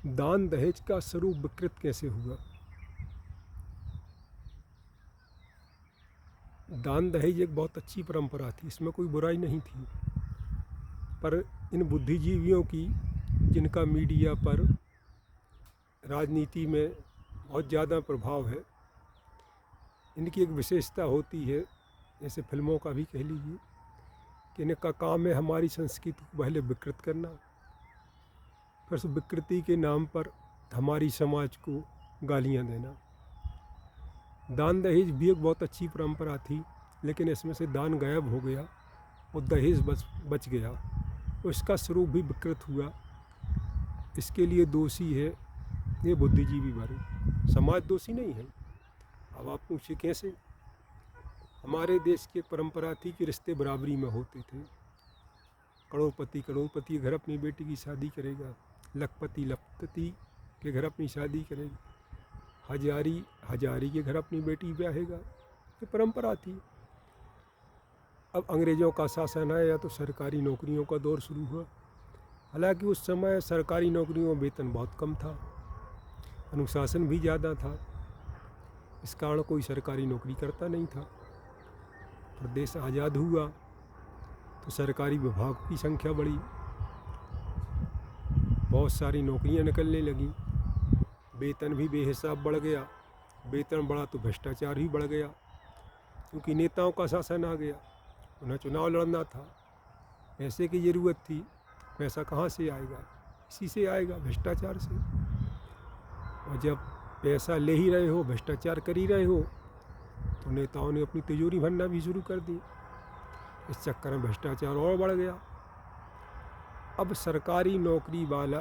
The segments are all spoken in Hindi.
दान दहेज का स्वरूप विकृत कैसे हुआ? दान दहेज एक बहुत अच्छी परंपरा थी, इसमें कोई बुराई नहीं थी, पर इन बुद्धिजीवियों की, जिनका मीडिया पर, राजनीति में बहुत ज़्यादा प्रभाव है, इनकी एक विशेषता होती है, जैसे फिल्मों का भी कह लीजिए, कि इनका काम है हमारी संस्कृति को पहले विकृत करना, फिर उस विकृति के नाम पर हमारी समाज को गालियाँ देना। दान दहेज भी एक बहुत अच्छी परंपरा थी, लेकिन इसमें से दान गायब हो गया और दहेज बच गया, तो इसका स्वरूप भी विकृत हुआ। इसके लिए दोषी है ये बुद्धिजीवी वर्ग, समाज दोषी नहीं है। अब आप पूछिए कैसे? हमारे देश की एक परंपरा थी कि रिश्ते बराबरी में होते थे। करोड़पति के घर अपनी बेटी की शादी करेगा, लखपति के घर अपनी शादी करेगा, हजारी के घर अपनी बेटी ब्याहेगा, ये परंपरा थी। अब अंग्रेज़ों का शासन आया तो सरकारी नौकरियों का दौर शुरू हुआ। हालांकि उस समय सरकारी नौकरियों में वेतन बहुत कम था, अनुशासन भी ज़्यादा था, इस कारण कोई सरकारी नौकरी करता नहीं था। पर देश आज़ाद हुआ तो सरकारी विभाग की संख्या बढ़ी, बहुत सारी नौकरियां निकलने लगी, वेतन भी बेहिसाब बढ़ गया। वेतन बढ़ा तो भ्रष्टाचार भी बढ़ गया, क्योंकि नेताओं का शासन आ गया, उन्हें चुनाव लड़ना था, पैसे की ज़रूरत थी। पैसा कहाँ से आएगा? इसी से आएगा, भ्रष्टाचार से। और जब पैसा ले ही रहे हो, भ्रष्टाचार कर ही रहे हो, तो नेताओं ने अपनी तिजोरी भरना भी शुरू कर दी। इस चक्कर में भ्रष्टाचार और बढ़ गया। अब सरकारी नौकरी वाला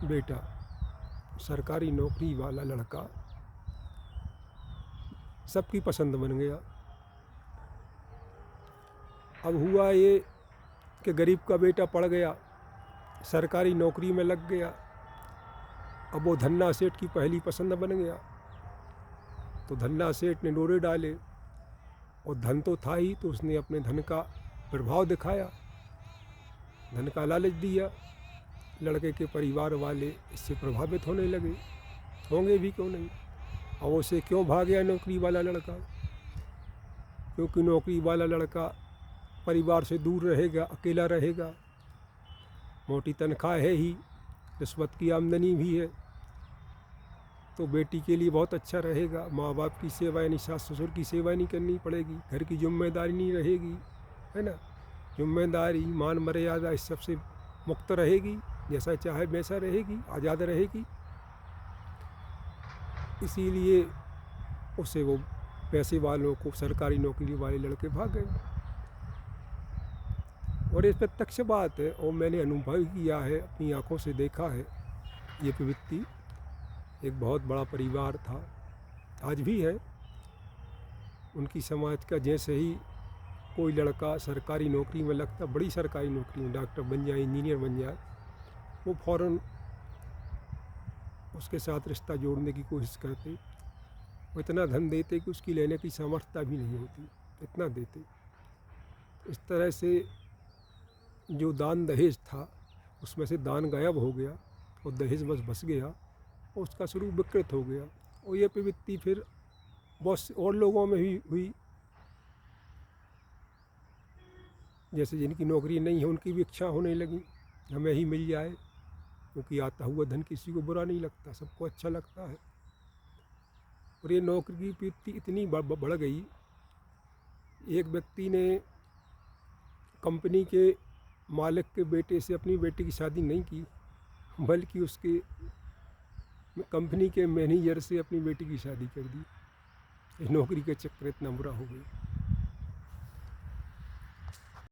बेटा, सरकारी नौकरी वाला लड़का सबकी पसंद बन गया। अब हुआ ये कि गरीब का बेटा पढ़ गया, सरकारी नौकरी में लग गया, अब वो धन्ना सेठ की पहली पसंद बन गया। तो धन्ना सेठ ने डोरे डाले, और धन तो था ही, तो उसने अपने धन का प्रभाव दिखाया, धन का लालच दिया। लड़के के परिवार वाले इससे प्रभावित होने लगे, होंगे भी क्यों नहीं। और उसे क्यों भाग गया नौकरी वाला लड़का? क्योंकि नौकरी वाला लड़का परिवार से दूर रहेगा, अकेला रहेगा, मोटी तनख्वाह है ही, रिश्वत की आमदनी भी है, तो बेटी के लिए बहुत अच्छा रहेगा। माँ बाप की सेवा यानी सास ससुर की सेवा नहीं करनी पड़ेगी, घर की जिम्मेदारी नहीं रहेगी, है ना, जिम्मेदारी मान मर्यादा इस सबसे मुक्त रहेगी, जैसा चाहे वैसा रहेगी, आज़ाद रहेगी। इसीलिए उसे वो पैसे वालों को, सरकारी नौकरी वाले लड़के भाग गए। और ये प्रत्यक्ष बात है, और मैंने अनुभव किया है, अपनी आँखों से देखा है। ये प्रवृत्ति, एक बहुत बड़ा परिवार था, आज भी है, उनकी समाज का जैसे ही कोई लड़का सरकारी नौकरी में लगता, बड़ी सरकारी नौकरी में, डॉक्टर बन जाए, इंजीनियर बन जाए, वो फ़ौरन उसके साथ रिश्ता जोड़ने की कोशिश करते। वो इतना धन देते कि उसकी लेने की सामर्थ्यता भी नहीं होती, इतना देते। इस तरह से जो दान दहेज था, उसमें से दान गायब हो गया और दहेज बस गया, और उसका स्वरूप विकृत हो गया। और ये प्रवृत्ति फिर बहुत से और लोगों में भी हुई, जैसे जिनकी नौकरी नहीं है उनकी भी इच्छा होने लगी, हमें ही मिल जाए, क्योंकि आता हुआ धन किसी को बुरा नहीं लगता, सबको अच्छा लगता है। और ये नौकरी की प्रवृत्ति इतनी बढ़ गई, एक व्यक्ति ने कंपनी के मालिक के बेटे से अपनी बेटी की शादी नहीं की, बल्कि उसके कंपनी के मैनेजर से अपनी बेटी की शादी कर दी। इस नौकरी का चक्कर इतना बुरा हो गया।